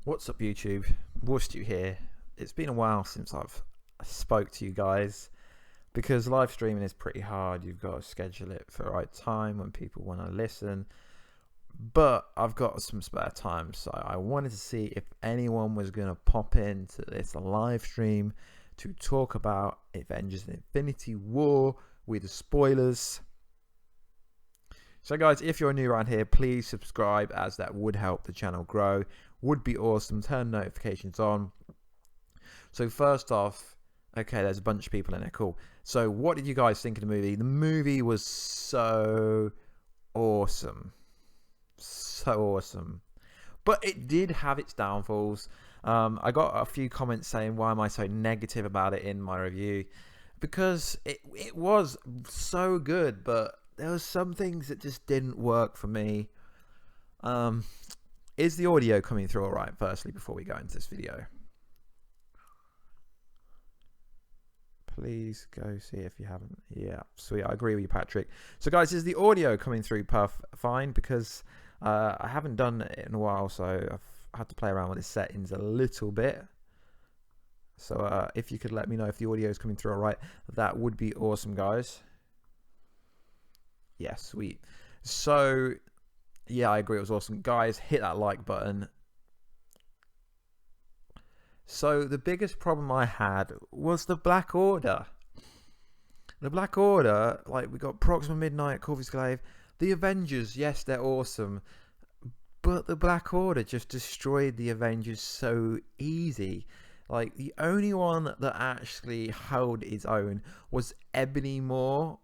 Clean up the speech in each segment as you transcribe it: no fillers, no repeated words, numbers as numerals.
What's up, YouTube? Warstu here. It's been a while since I've spoke to you guys because live streaming is pretty hard. You've got to schedule it for the right time when people want to listen. But I've got some spare time, so I wanted to see if anyone was going to pop into this live stream to talk about Avengers Infinity War with the spoilers. So guys, if you're new around here, please subscribe, as that would help the channel grow. Would be awesome. Turn notifications on. So first off, okay, there's a bunch of people in there. Cool. So what did you guys think of the movie? The movie was so awesome. So awesome. But it did have its downfalls. I got a few comments saying, why am I so negative about it in my review? Because it was so good, but there were some things that just didn't work for me. Is the audio coming through all right, firstly, before we go into this video? Please go see if you haven't. Yeah, sweet. I agree with you, Patrick. So guys, is the audio coming through fine? Because I haven't done it in a while, so I've had to play around with the settings a little bit. So if you could let me know if the audio is coming through all right, that would be awesome, guys. Yeah, sweet. So yeah, I agree, it was awesome. Guys, hit that like button. So the biggest problem I had was the Black Order. The Black Order, like, we got Proxima Midnight, Corvus Glaive. The Avengers, yes, they're awesome. But the Black Order just destroyed the Avengers so easy. Like, the only one that actually held its own was Ebony Maw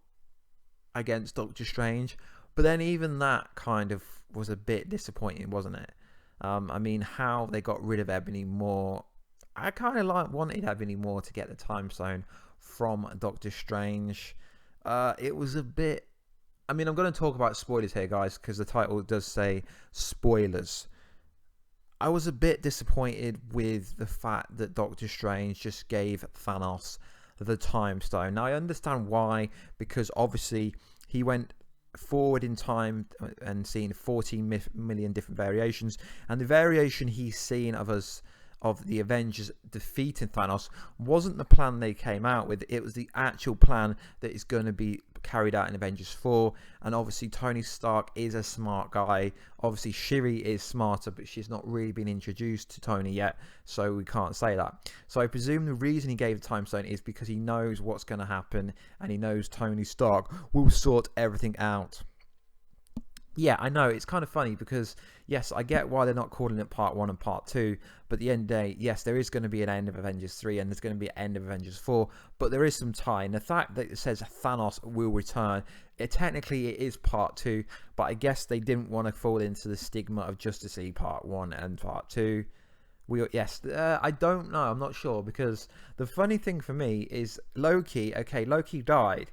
against Doctor Strange. But then even that kind of was a bit disappointing, wasn't it? I mean, how they got rid of Ebony Maw. I kind of wanted Ebony Maw to get the time stone from Doctor Strange. It was a bit... I mean, I'm going to talk about spoilers here, guys, because the title does say spoilers. I was a bit disappointed with the fact that Doctor Strange just gave Thanos the time stone. Now, I understand why, because obviously he went forward in time and seen 14 million different variations, and the variation he's seen of the Avengers defeating Thanos wasn't the plan they came out with. It was the actual plan that is going to be carried out in Avengers 4. And obviously Tony Stark is a smart guy. Obviously Shuri is smarter, but she's not really been introduced to Tony yet, so we can't say that. So I presume the reason he gave the time stone is because he knows what's going to happen, and he knows Tony Stark will sort everything out. Yeah, I know, it's kind of funny because, yes, I get why they're not calling it Part 1 and Part 2, but at the end of the day, yes, there is going to be an end of Avengers 3 and there's going to be an end of Avengers 4, but there is some tie. And the fact that it says Thanos will return, technically it is Part 2, but I guess they didn't want to fall into the stigma of Justice League Part 1 and Part 2. I don't know, I'm not sure, because the funny thing for me is Loki, okay, Loki died,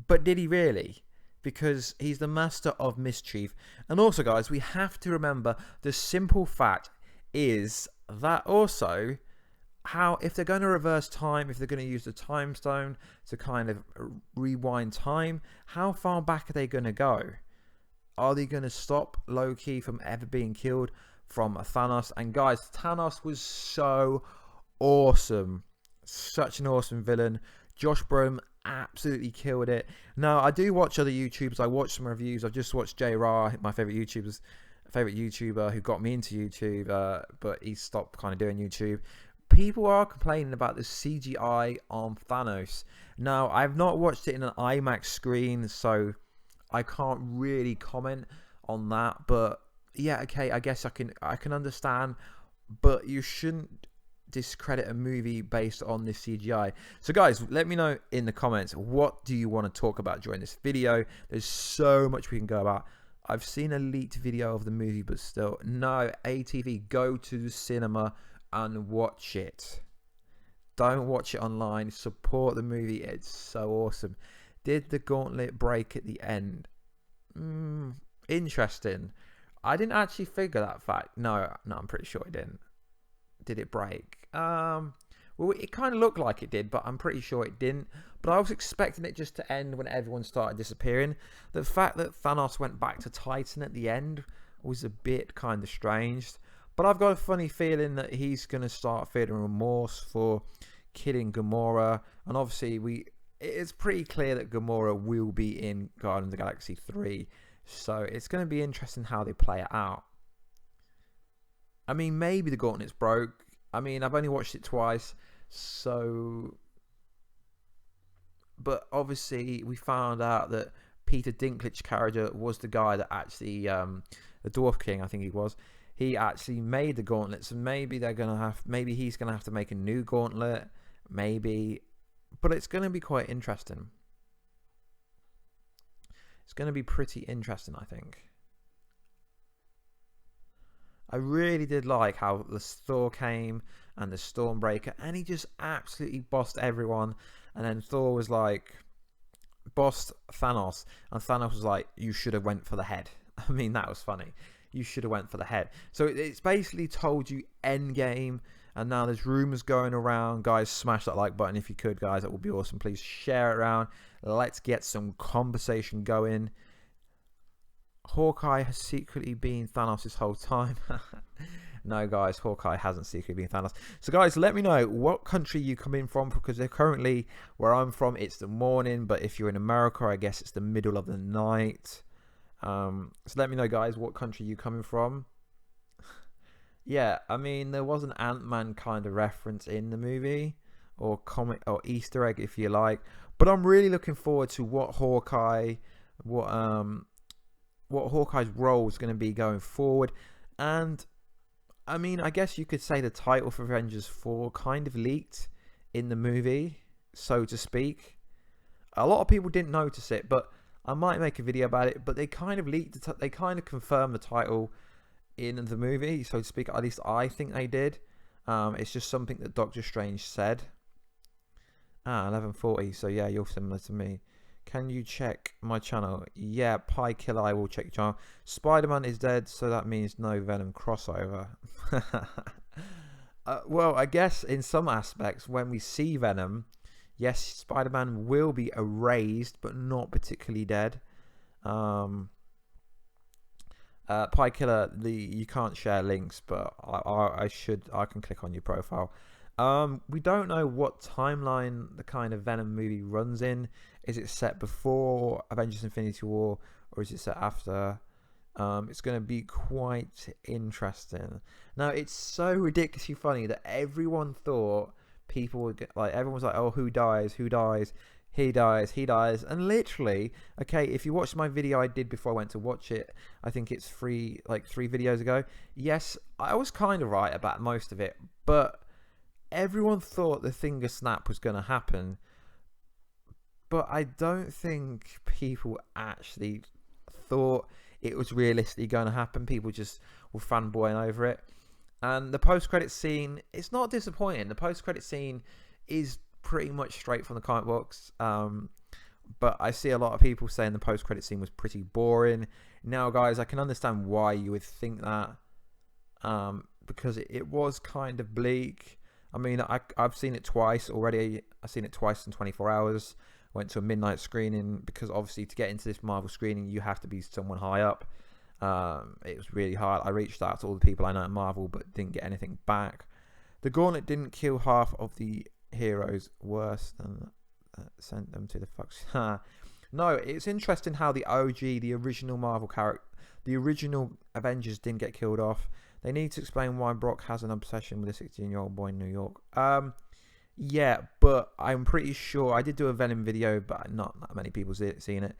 but did he really? Because he's the master of mischief. And also, guys, we have to remember the simple fact is that also how, if they're going to reverse time, if they're going to use the time stone to kind of rewind time, how far back are they going to go? Are they going to stop Loki from ever being killed from Thanos? And guys, Thanos was so awesome. Such an awesome villain. Josh Brolin absolutely killed it. Now, I do watch other YouTubers. I watch some reviews. I've just watched J Ra, my favorite YouTuber who got me into YouTube, but he stopped kind of doing YouTube. People are complaining about the CGI on Thanos. Now, I've not watched it in an IMAX screen, so I can't really comment on that. But yeah, okay, I guess I can understand, but you shouldn't discredit a movie based on this CGI. So guys, let me know in the comments, what do you want to talk about during this video? There's so much we can go about. I've seen a leaked video of the movie, but still, no, ATV, go to the cinema and watch it. Don't watch it online. Support the movie. It's so awesome. Did the gauntlet break at the end? Interesting. I didn't actually figure that fact. No, I'm pretty sure it didn't. Did it break? Well, it kind of looked like it did, but I'm pretty sure it didn't. But I was expecting it just to end when everyone started disappearing. The fact that Thanos went back to Titan at the end was a bit kind of strange. But I've got a funny feeling that he's going to start feeling remorse for killing Gamora. And obviously, it's pretty clear that Gamora will be in Guardians of the Galaxy 3. So it's going to be interesting how they play it out. I mean, maybe the gauntlet's broke. I mean, I've only watched it twice. So... But obviously, we found out that Peter Dinklage's character was the guy that actually, the Dwarf King, I think he was. He actually made the gauntlet, so maybe maybe he's gonna have to make a new gauntlet, maybe. But it's gonna be quite interesting. It's gonna be pretty interesting, I think. I really did like how the Thor came and the Stormbreaker, and he just absolutely bossed everyone. And then Thor was like, bossed Thanos, and Thanos was like, you should have went for the head. I mean, that was funny. You should have went for the head. So it's basically told you Endgame, and now there's rumors going around. Guys, smash that like button if you could, guys. That would be awesome. Please share it around. Let's get some conversation going. Hawkeye has secretly been Thanos this whole time. No, guys, Hawkeye hasn't secretly been Thanos. So, guys, let me know what country you come in from, because they're currently, where I'm from, it's the morning. But if you're in America, I guess it's the middle of the night. So let me know, guys, what country you coming from. Yeah, I mean, there was an Ant-Man kind of reference in the movie, or comic, or Easter egg, if you like. But I'm really looking forward to what Hawkeye's role is going to be going forward. And I mean, I guess you could say the title for Avengers 4 kind of leaked in the movie, so to speak. A lot of people didn't notice it, but I might make a video about it. But they kind of leaked, they kind of confirmed the title in the movie, so to speak. At least I think they did. It's just something that Doctor Strange said. 11:40. So yeah, you're similar to me. Can you check my channel? Yeah, Pie Killer, I will check your channel. Spider-Man is dead, so that means no Venom crossover. Well, I guess in some aspects, when we see Venom, yes, Spider-Man will be erased, but not particularly dead. Pie Killer, you can't share links, but I can click on your profile. We don't know what timeline the kind of Venom movie runs in. Is it set before Avengers Infinity War, or is it set after? It's going to be quite interesting. Now, it's so ridiculously funny that everyone thought people would get, like, everyone was like, oh, who dies? Who dies? He dies. He dies. And literally, okay, if you watch my video I did before I went to watch it, I think it's three videos ago. Yes, I was kind of right about most of it, but everyone thought the finger snap was going to happen. But I don't think people actually thought it was realistically going to happen. People just were fanboying over it. And the post-credit scene, it's not disappointing. The post-credit scene is pretty much straight from the comic books. But I see a lot of people saying the post-credit scene was pretty boring. Now, guys, I can understand why you would think that. Because it was kind of bleak. I mean, I've seen it twice already. I've seen it twice in 24 hours. Went to a midnight screening, because obviously to get into this Marvel screening, you have to be someone high up. It was really hard. I reached out to all the people I know at Marvel, but didn't get anything back. The Gauntlet didn't kill half of the heroes. Worse than sent them to the fucks. No, it's interesting how the OG, the original Marvel character, the original Avengers didn't get killed off. They need to explain why Brock has an obsession with a 16-year-old boy in New York. Yeah, but I'm pretty sure I did do a Venom video, but not that many people seen it,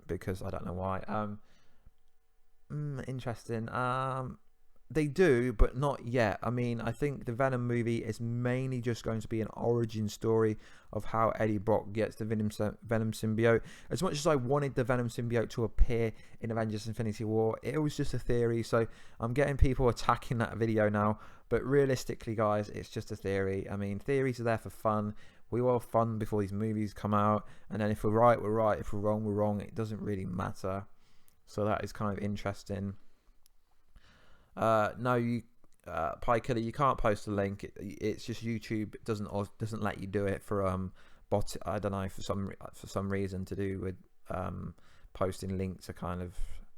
because I don't know why. Interesting. They do, but not yet. I mean, I think the Venom movie is mainly just going to be an origin story of how Eddie Brock gets the Venom symbiote. As much as I wanted the Venom symbiote to appear in Avengers Infinity War, it was just a theory. So I'm getting people attacking that video now. But realistically, guys, it's just a theory. I mean, theories are there for fun. We all have fun before these movies come out. And then if we're right, we're right. If we're wrong, we're wrong. It doesn't really matter. So that is kind of interesting. No, Pie Killer, you can't post a link. It's just YouTube doesn't let you do it for I don't know, for some reason to do with posting links to kind of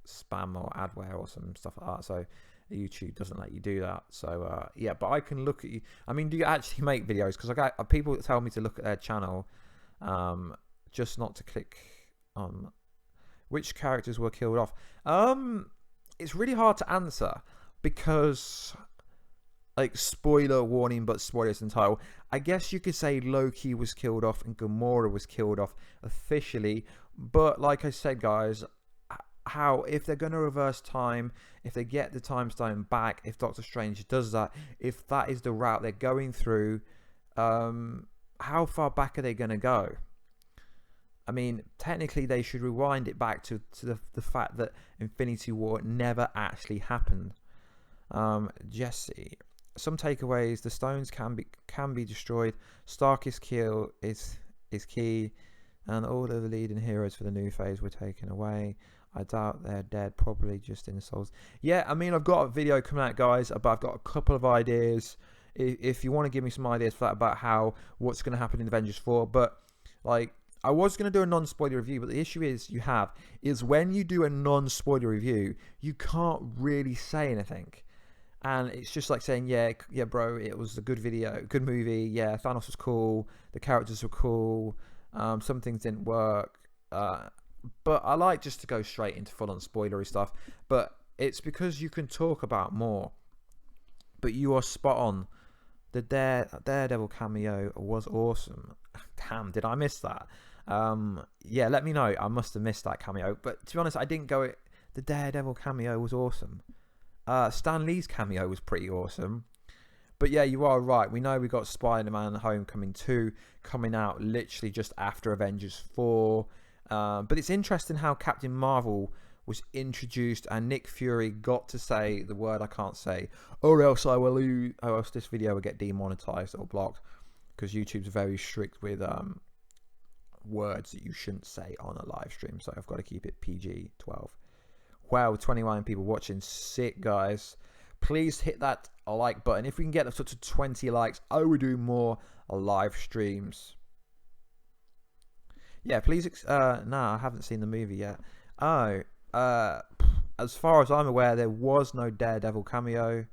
spam or adware or some stuff like that. So YouTube doesn't let you do that. So yeah, but I can look at you. I mean, do you actually make videos? Because I got people that tell me to look at their channel, just not to click on which characters were killed off. It's really hard to answer because, like, spoiler warning, but spoilers in title. I guess you could say Loki was killed off and Gamora was killed off officially, but like I said, guys, how if they're going to reverse time, if they get the time stone back, if Doctor Strange does that, if that is the route they're going through, how far back are they going to go? I mean, technically they should rewind it back to the fact that Infinity War never actually happened. Jesse, some takeaways: the stones can be destroyed. Stark's kill is key, and all of the leading heroes for the new phase were taken away. I doubt they're dead, probably just in the souls. Yeah, I mean, I've got a video coming out, guys, but I've got a couple of ideas. If you want to give me some ideas for that, about what's going to happen in Avengers 4, but like, I was going to do a non-spoiler review, but the issue is when you do a non-spoiler review, you can't really say anything. And it's just like saying, yeah, bro, it was a good video, good movie. Yeah, Thanos was cool. The characters were cool. Some things didn't work. But I like just to go straight into full-on spoilery stuff. But it's because you can talk about more. But you are spot on. The Daredevil cameo was awesome. Damn, did I miss that? Yeah, let me know. I must have missed that cameo. But to be honest, I didn't go. The Daredevil cameo was awesome. Stan Lee's cameo was pretty awesome. But yeah, you are right. We know we got Spider-Man Homecoming 2 coming out literally just after Avengers 4. But it's interesting how Captain Marvel was introduced and Nick Fury got to say the word I can't say, or else this video will get demonetized or blocked, because YouTube's very strict with words that you shouldn't say on a live stream. So I've got to keep it PG-12. Wow, 21 people watching. Sick, guys. Please hit that like button. If we can get up to 20 likes, I will do more live streams. Yeah, please. No, I haven't seen the movie yet. Oh, as far as I'm aware, there was no Daredevil cameo.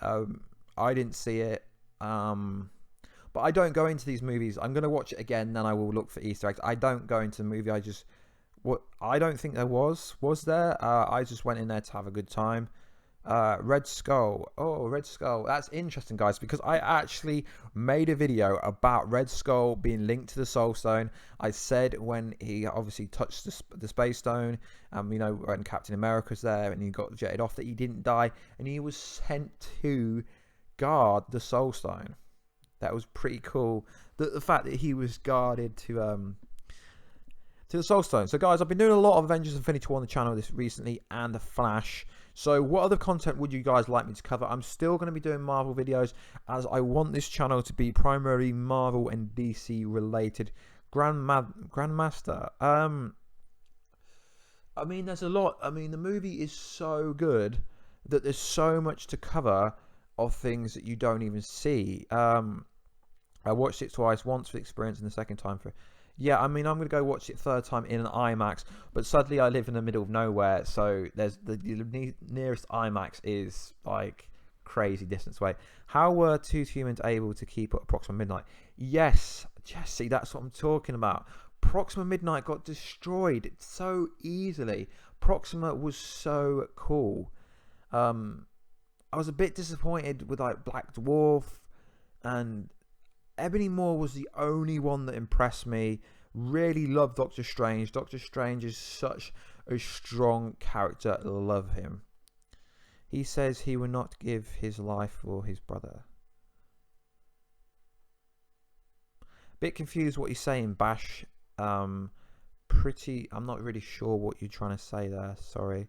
I didn't see it. But I don't go into these movies. I'm gonna watch it again, then I will look for Easter eggs. I don't go into the movie. I don't think there was there. I just went in there to have a good time. Red Skull. Oh, Red Skull. That's interesting, guys, because I actually made a video about Red Skull being linked to the Soul Stone. I said when he obviously touched the Space Stone, you know, when Captain America's there and he got jetted off, that he didn't die and he was sent to guard the Soul Stone. That was pretty cool. The fact that he was guarded to the Soul Stone. So, guys, I've been doing a lot of Avengers Infinity War on the channel recently, and The Flash. So what other content would you guys like me to cover? I'm still going to be doing Marvel videos, as I want this channel to be primarily Marvel and DC related. Grandmaster. I mean, there's a lot. I mean, the movie is so good that there's so much to cover of things that you don't even see. I watched it twice, once for experience and the second time for... Yeah, I mean, I'm going to go watch it third time in an IMAX, but sadly I live in the middle of nowhere, so there's the nearest IMAX is like crazy distance away. How were two humans able to keep up Proxima Midnight? Yes, Jesse, that's what I'm talking about. Proxima Midnight got destroyed so easily. Proxima was so cool. I was a bit disappointed with like Black Dwarf, and Ebony Maw was the only one that impressed me. Really love Doctor Strange. Doctor Strange is such a strong character. Love him. He says he will not give his life for his brother. Bit confused what he's saying, Bash. I'm not really sure what you're trying to say there. Sorry.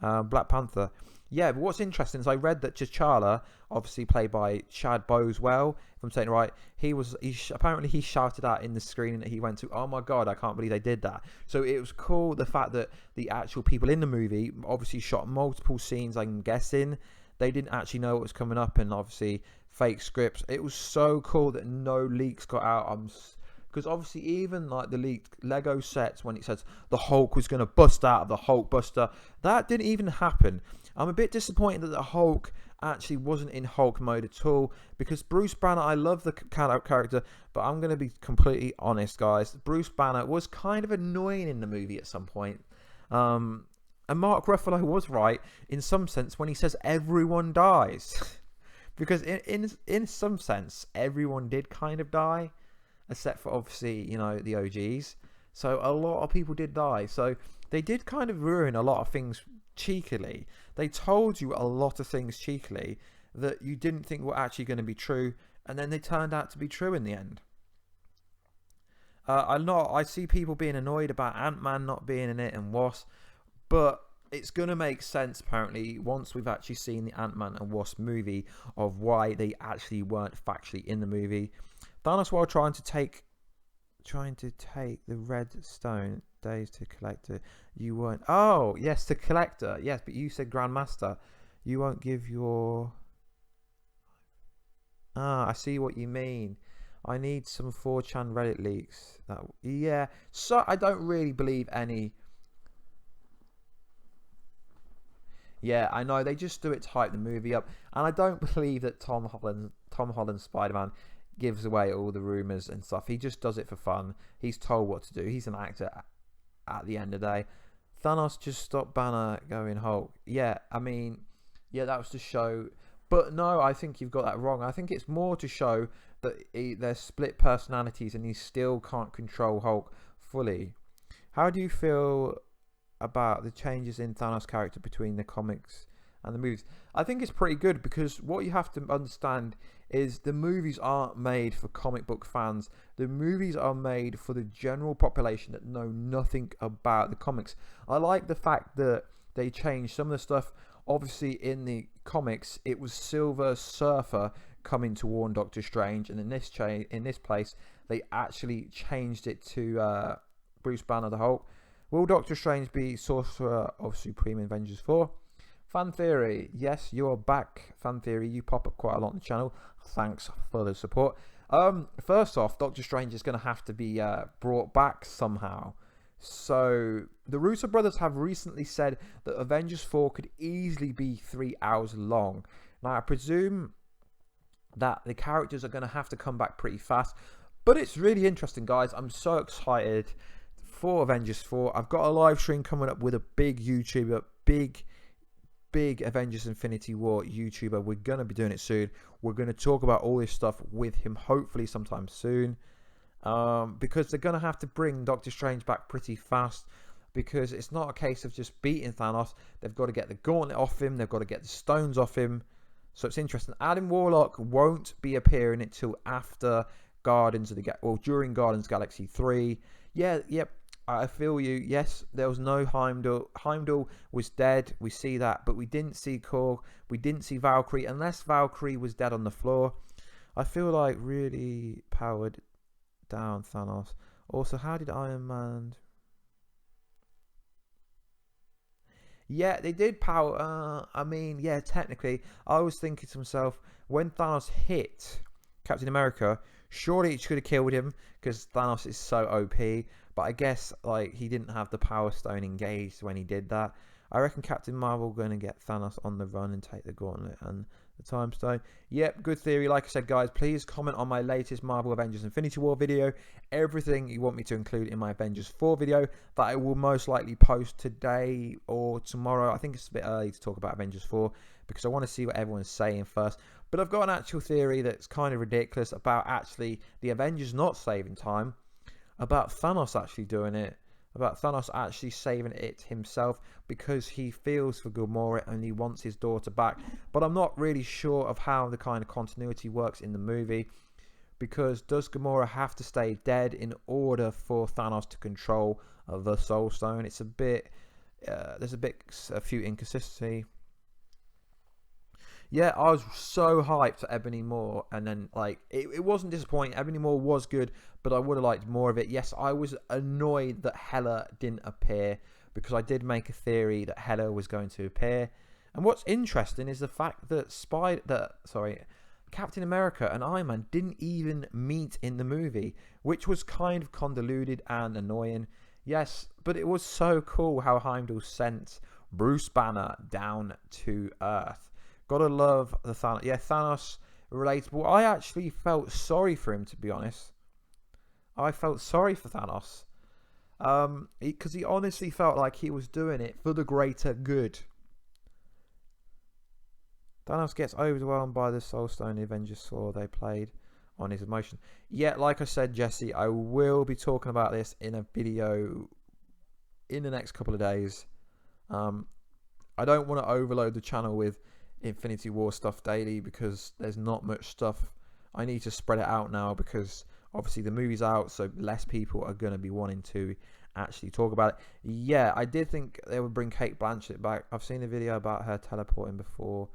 Black Panther. Yeah, but what's interesting is I read that T'Challa, obviously played by Chad Boswell, if I'm saying it right, apparently he shouted out in the screening that he went to, oh my god, I can't believe they did that. So it was cool, the fact that the actual people in the movie obviously shot multiple scenes, I'm guessing. They didn't actually know what was coming up, and obviously fake scripts. It was so cool that no leaks got out. I'm because obviously even like the leaked Lego sets, when it says the Hulk was going to bust out of the Hulk Buster, that didn't even happen. I'm a bit disappointed that the Hulk actually wasn't in Hulk mode at all, because Bruce Banner, I love the character, but I'm going to be completely honest, guys. Bruce Banner was kind of annoying in the movie at some point. And Mark Ruffalo was right in some sense when he says everyone dies. Because in some sense, everyone did kind of die, except for obviously, you know, the OGs. So a lot of people did die. So they did kind of ruin a lot of things cheekily. They told you a lot of things cheekily that you didn't think were actually going to be true, and then they turned out to be true in the end. I see people being annoyed about Ant-Man not being in it and Wasp, but it's going to make sense apparently once we've actually seen the Ant-Man and Wasp movie of why they actually weren't factually in the movie. Thanos, while trying to take the red stone, days to collect it. You weren't. Oh yes, the collector. Yes, but you said Grandmaster. You won't give your. I see what you mean. I need some 4chan Reddit leaks. Yeah. So I don't really believe any. Yeah, I know, they just do it to hype the movie up, and I don't believe that Tom Holland's Spider-Man gives away all the rumors and stuff. He just does it for fun. He's told what to do. He's an actor at the end of the day. Thanos just stopped Banner going Hulk. Yeah, I mean, yeah, that was to show. But no, I think you've got that wrong. I think it's more to show that they're split personalities and he still can't control Hulk fully. How do you feel about the changes in Thanos' character between the comics and the movies? I think it's pretty good, because what you have to understand is the movies aren't made for comic book fans. The movies are made for the general population that know nothing about the comics. I like the fact that they changed some of the stuff. Obviously in the comics it was Silver Surfer coming to warn Doctor Strange, and in this place they actually changed it to Bruce Banner the Hulk. Will Doctor Strange be Sorcerer of Supreme Avengers 4? Fan Theory. Yes, you're back, Fan Theory. You pop up quite a lot on the channel. Thanks for the support. First off, Doctor Strange is going to have to be brought back somehow. So, the Russo brothers have recently said that Avengers 4 could easily be 3 hours long. Now, I presume that the characters are going to have to come back pretty fast. But it's really interesting, guys. I'm so excited for Avengers 4. I've got a live stream coming up with a big YouTuber, big Avengers Infinity War YouTuber. We're going to be doing it soon. We're going to talk about all this stuff with him, hopefully sometime soon, because they're going to have to bring Doctor Strange back pretty fast, because it's not a case of just beating Thanos. They've got to get the gauntlet off him. They've got to get the stones off him. So it's interesting. Adam Warlock won't be appearing until after during Guardians Galaxy 3. Yep. I feel you. Yes, there was no Heimdall. Heimdall was dead. We see that, but we didn't see Korg. We didn't see Valkyrie, unless Valkyrie was dead on the floor. I feel like really powered down Thanos. Also, how did Iron Man? Yeah, they did power. I mean, yeah, technically, I was thinking to myself, when Thanos hit Captain America, surely it should have killed him, because Thanos is so OP. But I guess like he didn't have the Power Stone engaged when he did that. I reckon Captain Marvel going to get Thanos on the run and take the gauntlet and the Time Stone. Yep, good theory. Like I said, guys, please comment on my latest Marvel Avengers Infinity War video. Everything you want me to include in my Avengers 4 video that I will most likely post today or tomorrow. I think it's a bit early to talk about Avengers 4 because I want to see what everyone's saying first. But I've got an actual theory that's kind of ridiculous about actually the Avengers not saving time. About Thanos actually doing it, about Thanos actually saving it himself because he feels for Gamora and he wants his daughter back. But I'm not really sure of how the kind of continuity works in the movie, because does Gamora have to stay dead in order for Thanos to control the Soul Stone? It's a bit, there's a few inconsistency. Yeah, I was so hyped for Ebony Maw, and then like it wasn't disappointing. Ebony Maw was good, but I would have liked more of it. Yes, I was annoyed that Hela didn't appear, because I did make a theory that Hela was going to appear. And what's interesting is the fact that Captain America and Iron Man didn't even meet in the movie, which was kind of convoluted and annoying. Yes, but it was so cool how Heimdall sent Bruce Banner down to Earth. Gotta love the Thanos. Yeah, Thanos relatable. I actually felt sorry for him, to be honest. I felt sorry for Thanos. Because he honestly felt like he was doing it for the greater good. Thanos gets overwhelmed by the Soul Stone the Avengers saw they played on his emotion. Yeah, like I said, Jesse, I will be talking about this in a video in the next couple of days. I don't want to overload the channel with Infinity War stuff daily because there's not much stuff. I need to spread it out now because obviously the movie's out, so less people are going to be wanting to actually talk about it. Yeah, I did think they would bring Kate Blanchett back. I've seen a video about her teleporting before.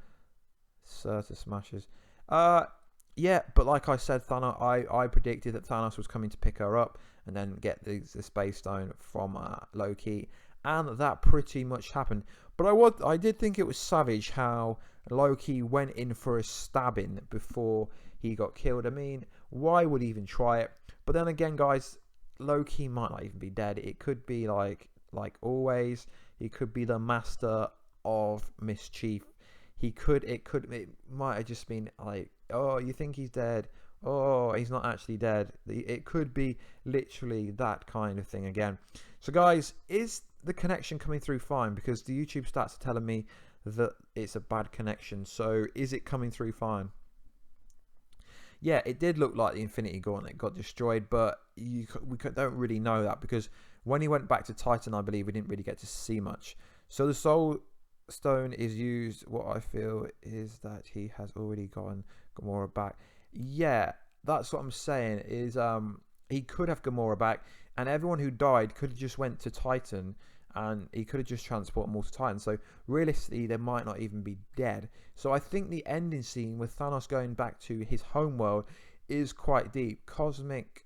Certa smashes. Yeah, but like I said, Thanos. I predicted that Thanos was coming to pick her up and then get the Space Stone from Loki, and that pretty much happened. But I did think it was savage how Loki went in for a stabbing before he got killed. I mean, why would he even try it? But then again, guys, Loki might not even be dead. It could be like always. He could be the master of mischief. It might have just been like, oh, you think he's dead? Oh, he's not actually dead. It could be literally that kind of thing again. So, guys, is the connection coming through fine? Because the YouTube stats are telling me that it's a bad connection. So, is it coming through fine? Yeah, it did look like the Infinity Gauntlet got destroyed, but we don't really know that because when he went back to Titan, I believe we didn't really get to see much. So the Soul Stone is used. What I feel is that he has already gotten Gamora back. Yeah, that's what I'm saying. Is he could have Gamora back, and everyone who died could have just went to Titan, and he could have just transported them all to Titan. So realistically, they might not even be dead. So I think the ending scene with Thanos going back to his homeworld is quite deep. Cosmic.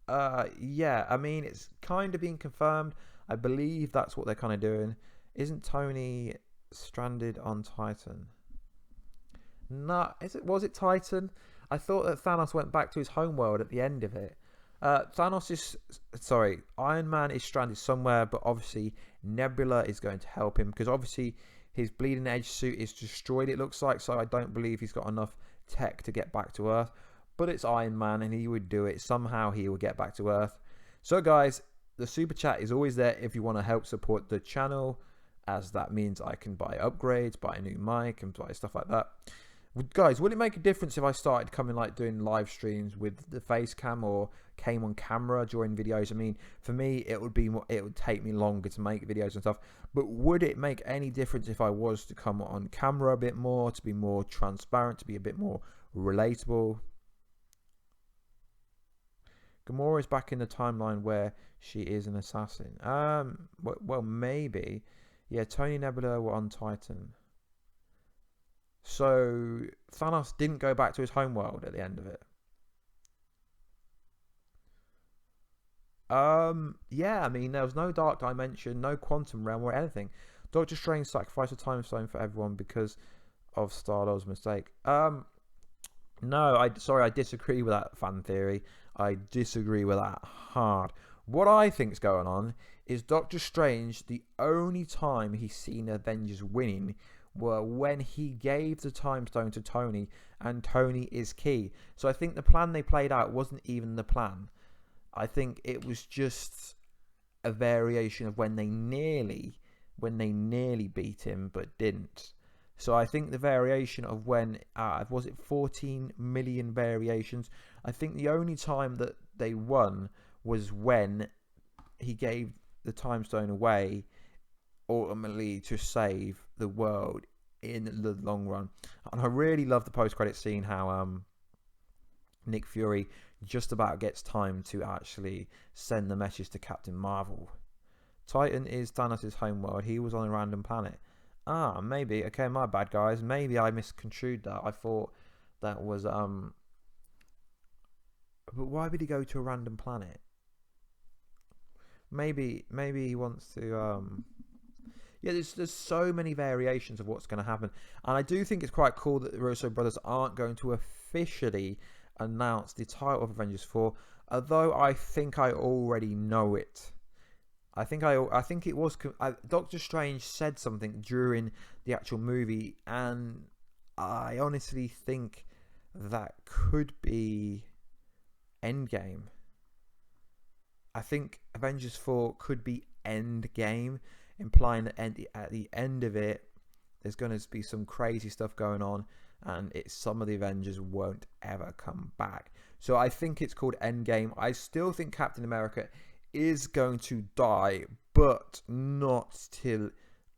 Yeah, I mean it's kind of being confirmed. I believe that's what they're kind of doing. Isn't Tony stranded on Titan? No, was it Titan? I thought that Thanos went back to his homeworld at the end of it. Iron Man is stranded somewhere, but obviously Nebula is going to help him because obviously his bleeding edge suit is destroyed, it looks like, so I don't believe he's got enough tech to get back to Earth. But it's Iron Man and he would do it. Somehow he will get back to Earth. So guys, the super chat is always there if you want to help support the channel, as that means I can buy upgrades, buy a new mic and buy stuff like that. Guys, would it make a difference if I started doing live streams with the face cam or came on camera during videos? I mean, for me, it would take me longer to make videos and stuff. But would it make any difference if I was to come on camera a bit more, to be more transparent, to be a bit more relatable? Gamora is back in the timeline where she is an assassin. Well, maybe. Yeah, Tony and Nebula were on Titan. So Thanos didn't go back to his homeworld at the end of it. Yeah, I mean, there was no dark dimension, no quantum realm or anything. Doctor Strange sacrificed a time stone for everyone because of Star-Lord's mistake. No, I disagree with that fan theory. I disagree with that hard. What I think's going on is Doctor Strange, the only time he's seen Avengers winning were when he gave the time stone to Tony, and Tony is key. So I think the plan they played out wasn't even the plan. I think it was just a variation of when they nearly beat him but didn't. So I think the variation of when was it 14 million variations? I think the only time that they won was when he gave the time stone away, ultimately to save the world in the long run. And I really love the post-credit scene how Nick Fury just about gets time to actually send the message to Captain Marvel. Titan is Thanos' homeworld. He was on a random planet. Maybe. Okay, my bad, guys. Maybe I misconstrued that. I thought that was but why would he go to a random planet? Maybe he wants to Yeah, there's so many variations of what's going to happen, and I do think it's quite cool that the Russo brothers aren't going to officially announce the title of Avengers 4, although I think I already know it. I think it was Doctor Strange said something during the actual movie, and I honestly think that could be Endgame. I think Avengers 4 could be Endgame, implying that at the end of it, there's going to be some crazy stuff going on, and some of the Avengers won't ever come back. So I think it's called Endgame. I still think Captain America is going to die, but not till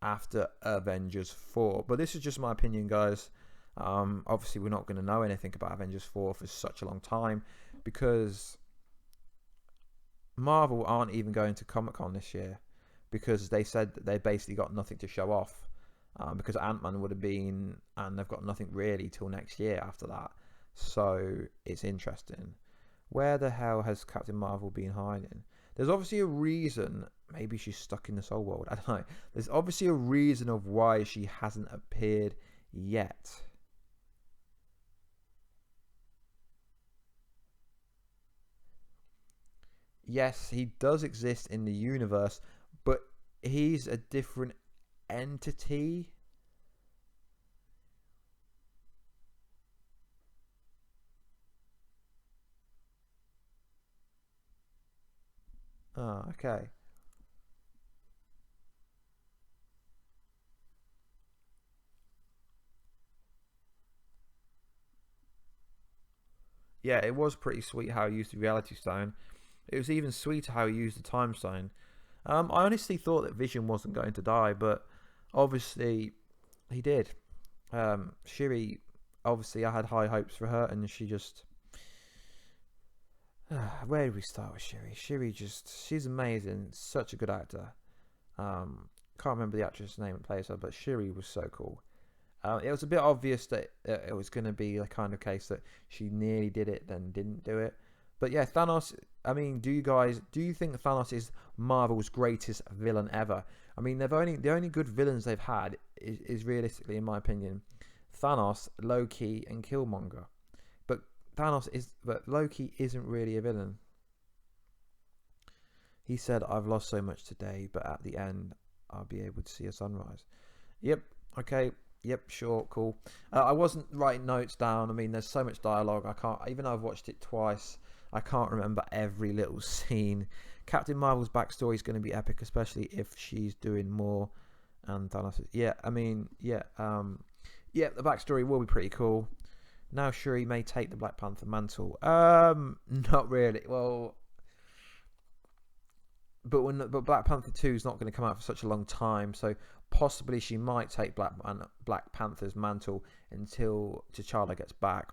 after Avengers 4. But this is just my opinion, guys. Obviously, we're not going to know anything about Avengers 4 for such a long time, because Marvel aren't even going to Comic-Con this year, because they said that they basically got nothing to show off, because Ant-Man would have been, and they've got nothing really till next year after that. So it's interesting. Where the hell has Captain Marvel been hiding? There's obviously a reason. Maybe she's stuck in the Soul World. I don't know. There's obviously a reason of why she hasn't appeared yet. Yes, he does exist in the universe, but he's a different entity. Oh, okay. Yeah, it was pretty sweet how he used the Reality Stone. It was even sweeter how he used the Time Stone. I honestly thought that Vision wasn't going to die, but obviously he did. Shiri, obviously I had high hopes for her, and she just... where did we start with Shiri? She's amazing. Such a good actor. Can't remember the actress' name that plays her, but Shiri was so cool. It was a bit obvious that it was going to be the kind of case that she nearly did it, then didn't do it. But yeah, Thanos. I mean, do you think Thanos is Marvel's greatest villain ever? I mean, the only good villains they've had is realistically, in my opinion, Thanos, Loki, and Killmonger. But Loki isn't really a villain. He said, "I've lost so much today, but at the end, I'll be able to see a sunrise." Yep. Okay. Yep, sure, cool. I wasn't writing notes down. I mean, there's so much dialogue. I can't, even though I've watched it twice, I can't remember every little scene. Captain Marvel's backstory is going to be epic, especially if she's doing more. And Thanos, yeah, I mean, yeah, the backstory will be pretty cool. Now Shuri may take the Black Panther mantle. Not really. Well, but Black Panther 2 is not going to come out for such a long time, so possibly she might take Black Panther's mantle until T'Challa gets back.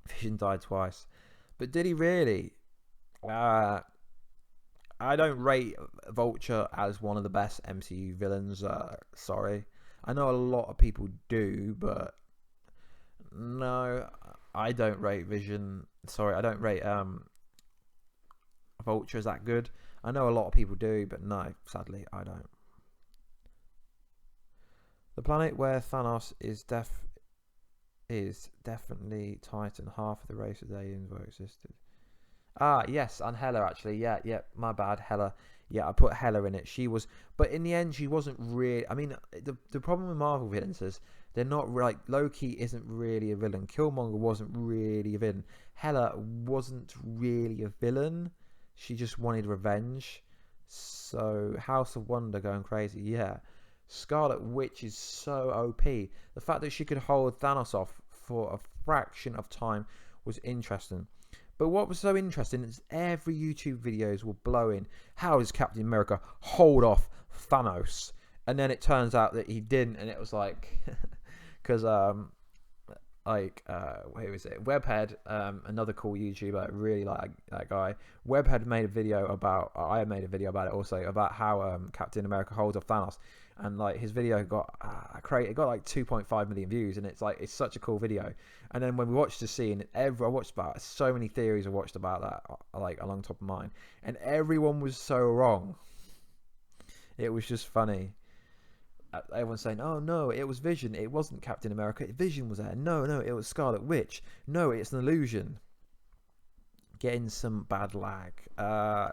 Vision died twice, but did he really? I don't rate Vulture as one of the best MCU villains. Sorry, I know a lot of people do, but no, I don't rate Vision. Sorry, I don't rate Vulture as that good. I know a lot of people do, but no, sadly, I don't. The planet where Thanos is definitely Titan. Half of the race of aliens were existed. Ah, yes, and Hela actually. Yeah, my bad, Hela. Yeah, I put Hela in it. She was, but in the end, she wasn't really. I mean, the problem with Marvel villains is they're not like Loki isn't really a villain. Killmonger wasn't really a villain. Hela wasn't really a villain. She just wanted revenge. So House of Wonder going crazy. Yeah. Scarlet Witch is so OP. The fact that she could hold Thanos off for a fraction of time was interesting. But what was so interesting is every YouTube videos were blowing, how does Captain America hold off Thanos? And then it turns out that he didn't, and it was like, because who is it? Webhead, another cool YouTuber, really like that guy. Webhead made a video about, I made a video about it also, about how Captain America holds off Thanos, and like his video got it got like 2.5 million views, and it's like it's such a cool video. And then when we watched the scene, I watched about so many theories I watched about that, like along top of mine, and everyone was so wrong. It was just funny. everyone's saying, "Oh no, it was Vision. It wasn't Captain America. Vision was there. No, no, it was Scarlet Witch. No, it's an illusion." Getting some bad lag. I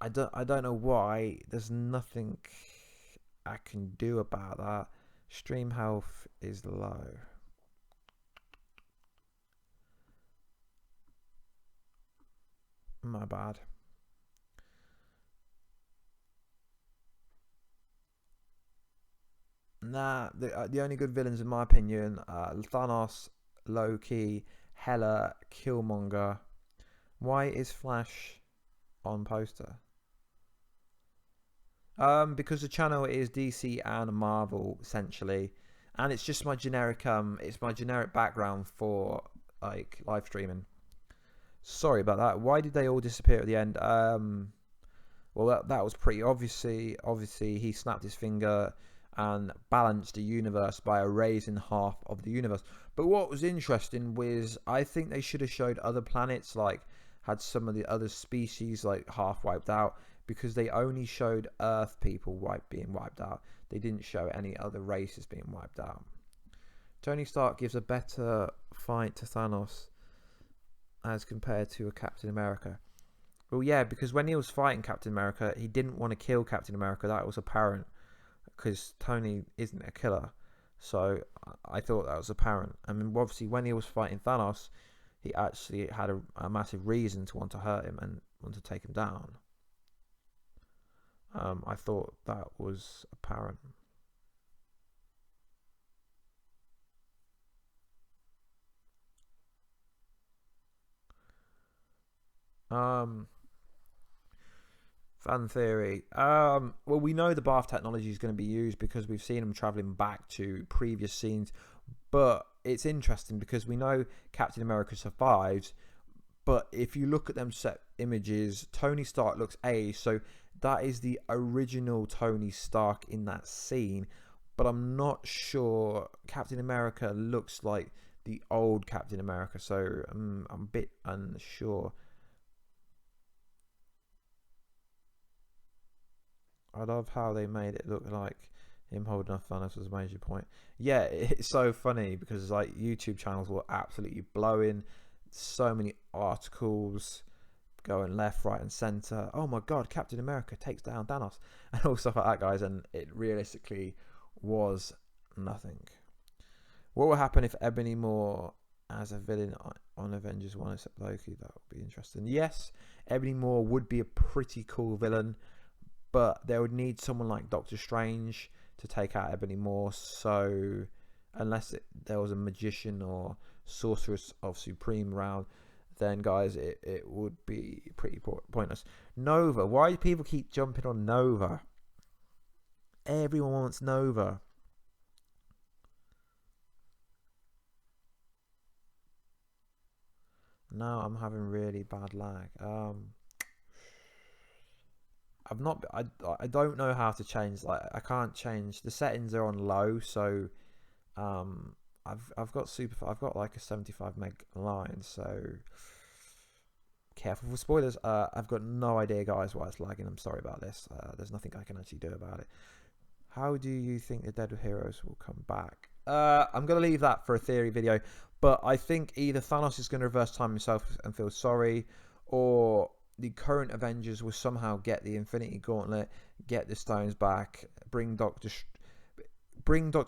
don't know why. There's nothing I can do about that. Stream health is low. My bad. Nah, the only good villains in my opinion are Thanos, Loki, Hela, Killmonger. Why is Flash on poster? Because the channel is DC and Marvel essentially, and it's just my generic it's my generic background for like live streaming. Sorry about that. Why did they all disappear at the end? Well, that was pretty obviously he snapped his finger and balanced the universe by erasing half of the universe. But what was interesting was I think they should have showed other planets, like had some of the other species like half wiped out, because they only showed Earth people being wiped out. They didn't show any other races being wiped out. Tony Stark gives a better fight to Thanos as compared to a Captain America. Well, yeah, because when he was fighting Captain America, he didn't want to kill Captain America. That was apparent, because Tony isn't a killer. So I thought that was apparent. I mean, obviously, when he was fighting Thanos, he actually had a massive reason to want to hurt him and want to take him down. I thought that was apparent. Fan theory. Well, we know the bath technology is going to be used because we've seen them traveling back to previous scenes. But it's interesting because we know Captain America survives. But if you look at them set images, Tony Stark looks aged. So that is the original Tony Stark in that scene. But I'm not sure Captain America looks like the old Captain America. So I'm a bit unsure. I love how they made it look like him holding off Thanos was a major point. Yeah, it's so funny because like YouTube channels were absolutely blowing. So many articles going left, right, and center. Oh my God, Captain America takes down Thanos and all stuff like that, guys. And it realistically was nothing. What will happen if Ebony Maw as a villain on Avengers 1 except Loki? That would be interesting. Yes, Ebony Maw would be a pretty cool villain, but they would need someone like Doctor Strange to take out Ebony Maw. So unless there was a magician or sorceress of supreme around, then guys, it would be pretty pointless. Nova. Why do people keep jumping on Nova? Everyone wants Nova. Now I'm having really bad lag. I don't know how to change. Like I can't change. The settings are on low, so I've got like a 75 meg line, so careful for spoilers. I've got no idea, guys, why it's lagging. I'm sorry about this. There's nothing I can actually do about it. How do you think the dead heroes will come back? I'm gonna leave that for a theory video, but I think either Thanos is gonna reverse time himself and feel sorry, or the current Avengers will somehow get the Infinity Gauntlet, get the stones back, bring Doctor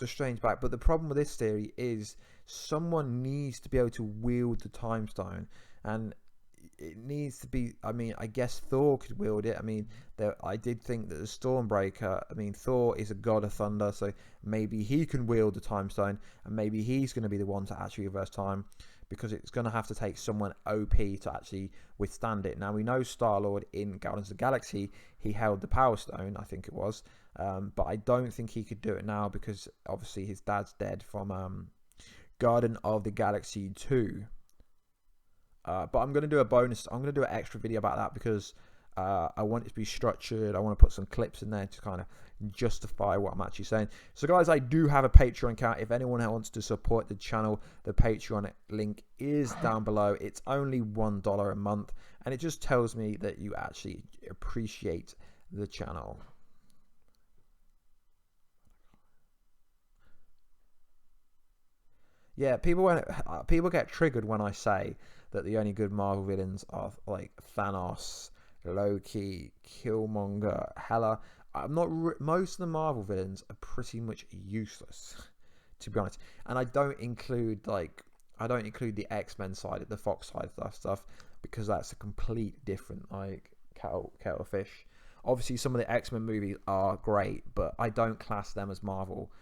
Strange back. But the problem with this theory is someone needs to be able to wield the time stone, and it needs to be, I mean, I guess Thor could wield it. I mean, I did think that the Stormbreaker, I mean, Thor is a god of thunder, so maybe he can wield the time stone, and maybe he's going to be the one to actually reverse time, because it's going to have to take someone OP to actually withstand it. Now, we know Star-Lord in Guardians of the Galaxy, he held the Power Stone, I think it was, but I don't think he could do it now, because obviously his dad's dead from Guardian of the Galaxy 2. But I'm going to do a bonus. I'm going to do an extra video about that because I want it to be structured. I want to put some clips in there to kind of justify what I'm actually saying. So, guys, I do have a Patreon account. If anyone wants to support the channel, the Patreon link is down below. It's only $1 a month, and it just tells me that you actually appreciate the channel. Yeah, people get triggered when I say that the only good Marvel villains are like Thanos, Loki, Killmonger, Hela. I'm not. Most of the Marvel villains are pretty much useless, to be honest. And I don't include the X-Men side, the Fox side of that stuff, because that's a complete different like kettle of fish. Obviously, some of the X-Men movies are great, but I don't class them as Marvel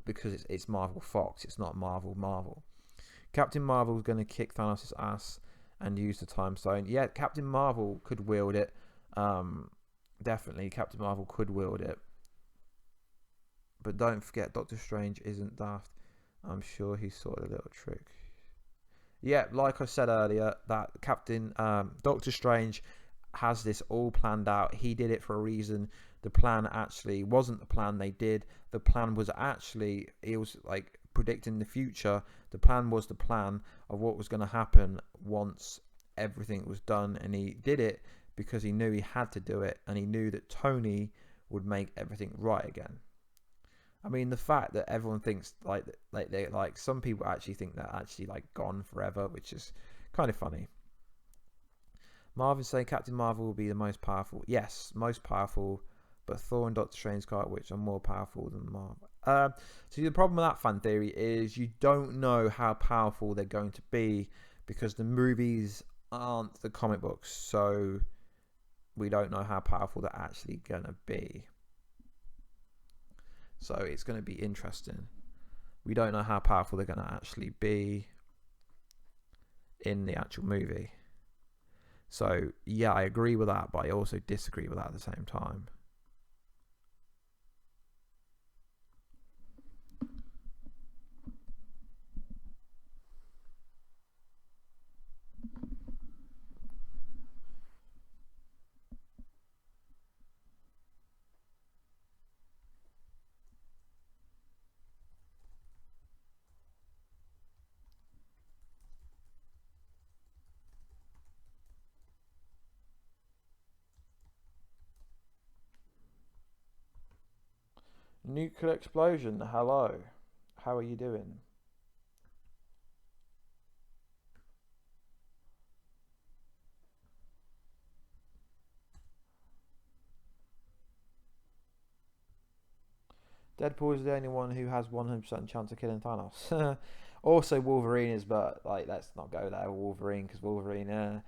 because it's Marvel Fox. It's not Marvel. Captain Marvel's going to kick Thanos' ass and use the Time Stone. Yeah, Captain Marvel could wield it. Definitely, Captain Marvel could wield it. But don't forget, Doctor Strange isn't daft. I'm sure he saw a little trick. Yeah, like I said earlier, that Doctor Strange has this all planned out. He did it for a reason. The plan actually wasn't the plan they did. The plan was actually, it was like predicting the future. The plan was the plan of what was going to happen once everything was done, and he did it because he knew he had to do it, and he knew that Tony would make everything right again. I mean, the fact that everyone thinks like some people actually think they're actually like gone forever, which is kind of funny. Marvin saying Captain Marvel will be the most powerful. Yes, most powerful, but Thor and Doctor Strange, Scarlet Witch are more powerful than Marvel. So the problem with that fan theory is you don't know how powerful they're going to be because the movies aren't the comic books, so we don't know how powerful they're actually going to be. So it's going to be interesting. We don't know how powerful they're going to actually be in the actual movie. So, yeah, I agree with that, but I also disagree with that at the same time. Nuclear explosion, hello. How are you doing? Deadpool is the only one who has 100% chance of killing Thanos. Also, Wolverine is, but like, let's not go there. Wolverine, because Wolverine,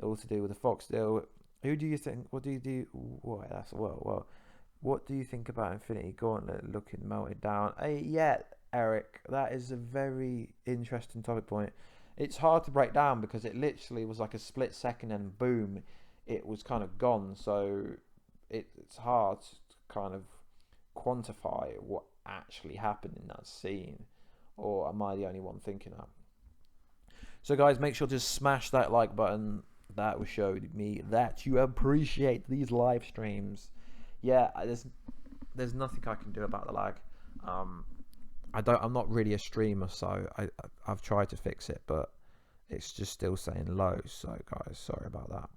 all to do with the Fox deal. Who do you think? What do you do? What? That's well. What do you think about Infinity Gauntlet looking melted down? Yeah, Eric, that is a very interesting topic point. It's hard to break down because it literally was like a split second and boom, it was kind of gone. So it's hard to kind of quantify what actually happened in that scene. Or am I the only one thinking that? So, guys, make sure to smash that like button. That will show me that you appreciate these live streams. Yeah, there's nothing I can do about the lag. I'm not really a streamer, so I've tried to fix it, but it's just still saying low. So, guys, sorry about that.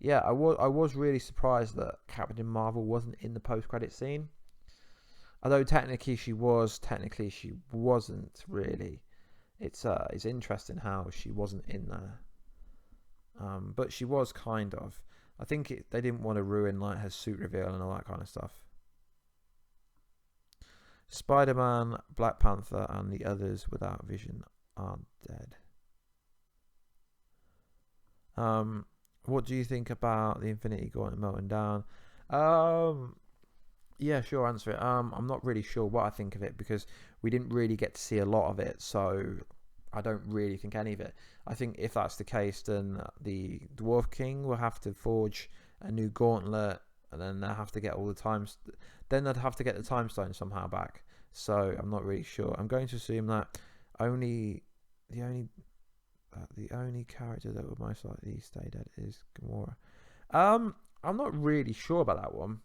Yeah, I was really surprised that Captain Marvel wasn't in the post-credit scene. Although technically she was, technically she wasn't really. It's interesting how she wasn't in there. But she was kind of. I think they didn't want to ruin like her suit reveal and all that kind of stuff. Spider-Man, Black Panther, and the others without Vision are dead. What do you think about the Infinity Gauntlet melting down? Yeah, sure, answer it. I'm not really sure what I think of it because we didn't really get to see a lot of it, so I don't really think any of it. I think if that's the case, then the Dwarf King will have to forge a new gauntlet, and then they'll have to get all the times. Then they'd have to get the time stone somehow back. So I'm not really sure. I'm going to assume that only the only character that would most likely stay dead is Gamora. I'm not really sure about that one.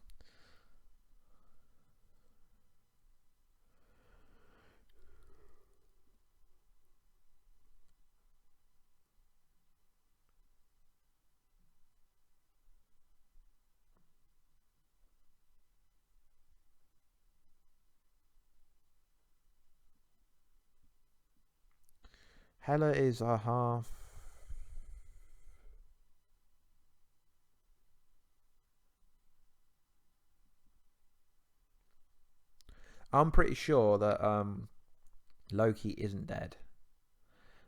Hela is a half. I'm pretty sure that Loki isn't dead.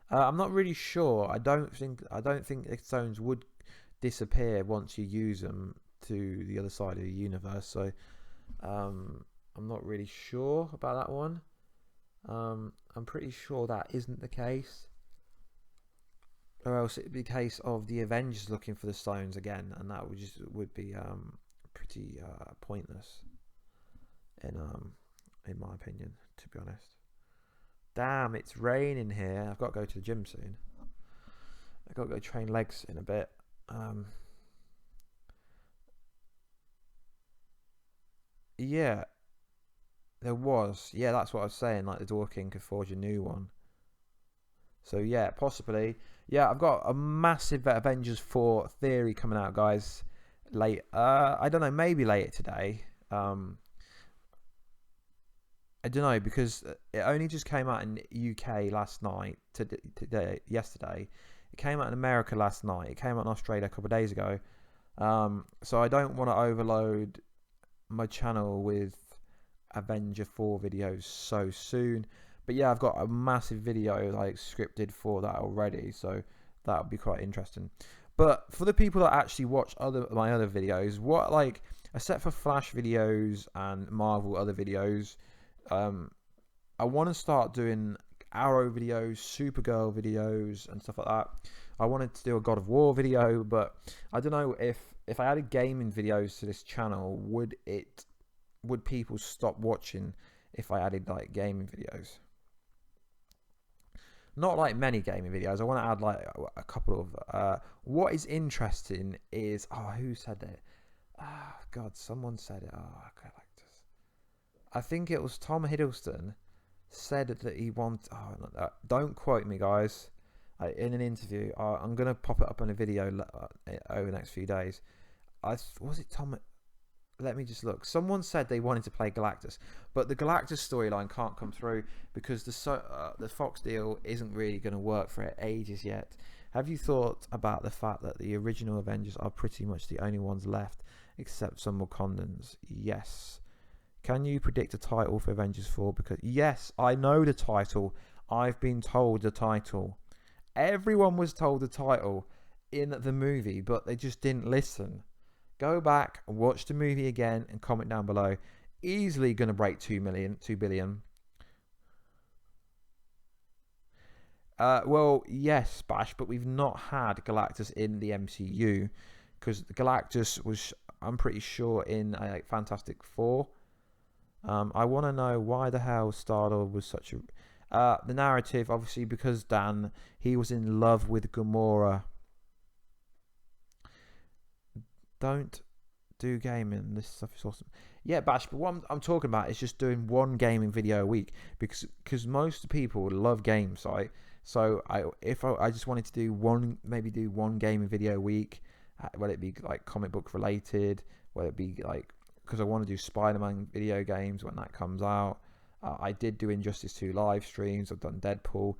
I'm not really sure. I don't think the stones would disappear once you use them to the other side of the universe. So I'm not really sure about that one. I'm pretty sure that isn't the case, or else it'd be a case of the Avengers looking for the stones again, and that would be pretty pointless in my opinion, to be honest. Damn, it's raining here. I've got to go to the gym soon. I've got to go train legs in a bit. Yeah, there was. Yeah, that's what I was saying. Like the Door King could forge a new one. So yeah, possibly. Yeah, I've got a massive Avengers 4 theory coming out, guys. Late. I don't know. Maybe later today. I don't know, because it only just came out in UK last night. Yesterday, it came out in America last night. It came out in Australia a couple of days ago. So I don't want to overload my channel with Avenger 4 videos so soon. But yeah, I've got a massive video like scripted for that already, so that would be quite interesting. But for the people that actually watch my other videos, what, like, except for Flash videos and Marvel other videos, I want to start doing Arrow videos, Supergirl videos, and stuff like that. I wanted to do a God of War video, but I don't know if I added gaming videos to this channel, would people stop watching if I added like gaming videos? Not like many gaming videos. I want to add like a couple of. What is interesting is, who said it? God, someone said it. Okay, like this. I think it was Tom Hiddleston said that he wants. Don't quote me, guys. In an interview, I'm gonna pop it up in a video over the next few days. Was it Tom? Let me just look. Someone said they wanted to play Galactus, but the Galactus storyline can't come through because the Fox deal isn't really going to work for ages yet. Have you thought about the fact that the original Avengers are pretty much the only ones left, except some Wakandans? Yes. Can you predict a title for Avengers 4? Because yes, I know the title. I've been told the title. Everyone was told the title in the movie, but they just didn't listen. Go back and watch the movie again and comment down below. Easily going to break 2 billion. Well, yes, Bash, but we've not had Galactus in the MCU, because Galactus was, I'm pretty sure, in Fantastic Four. I want to know why the hell Star-Lord was such a... the narrative, obviously, because Dan, he was in love with Gamora. Don't do gaming. This stuff is awesome. Yeah, Bash, but what I'm talking about is just doing one gaming video a week, because most people love games, right? So if I just wanted to do one gaming video a week, whether it be like comic book related, whether it be like, because I want to do Spider-Man video games when that comes out. I did do Injustice 2 live streams. I've done Deadpool.